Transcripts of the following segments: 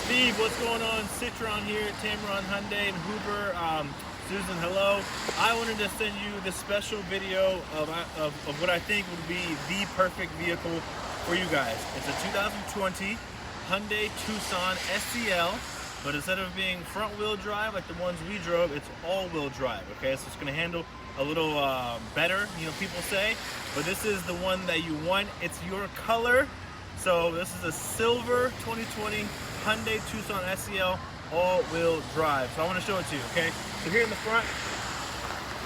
Steve, what's going on? Citron here at Tameron Hyundai in Hoover. Susan, hello. I wanted to send you this special video of what I think would be the perfect vehicle for you guys. It's a 2020 Hyundai Tucson SEL, but instead of being front-wheel drive like the ones we drove, it's all-wheel drive. Okay, so it's going to handle a little better, people say. But this is the one that you want. It's your color. So this is a silver 2020 Hyundai Tucson SEL all-wheel drive. So I want to show it to you, okay? So here in the front,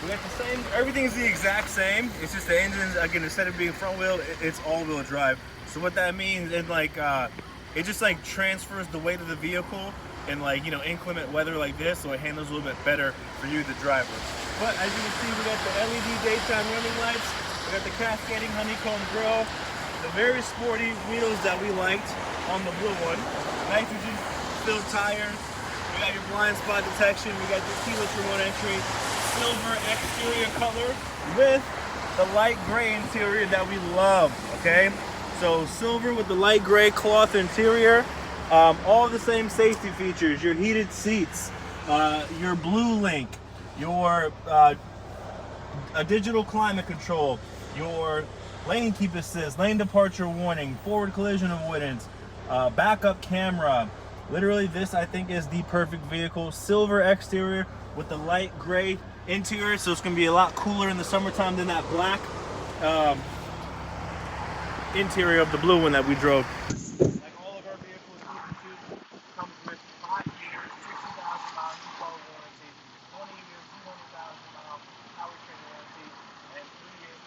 we got the same, everything's the exact same. It's just the engines, again, instead of being front wheel, it's all-wheel drive. So what that means is it just like transfers the weight of the vehicle in inclement weather like this, so it handles a little bit better for you, the driver. But as you can see, we got the LED daytime running lights, we got the cascading honeycomb grille, the very sporty wheels that we liked on the blue one, nitrogen filled tires, we got your blind spot detection, we got the keyless remote entry, silver exterior color with the light gray interior that we love, okay? So silver with the light gray cloth interior, all the same safety features, your heated seats, your blue link, your a digital climate control, your lane keep assist, lane departure warning, forward collision avoidance, backup camera. Literally, this I think is the perfect vehicle. Silver exterior with the light gray interior, so it's going to be a lot cooler in the summertime than that black interior of the blue one that we drove. Like all of our vehicles, comes with 5 years, 60,000 miles install warranty, 20 years, 200,000 miles powertrain warranty, and 3 years,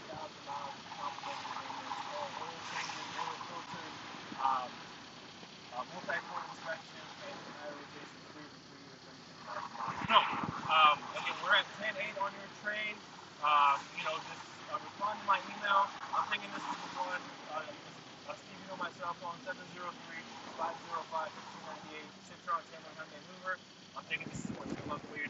36,000 miles complimentary maintenance, all oil changes, oil filters, multi-port inspections, and prioritization free for 3 years, 36,000 miles. So, again, we're at 10-8 on your trade. Just respond to my email. I'm thinking this is the one. Steve, my cell phone, 703-505-5298, Citron, Tameron Hyundai Hoover. I'm thinking this is one. Good luck for you.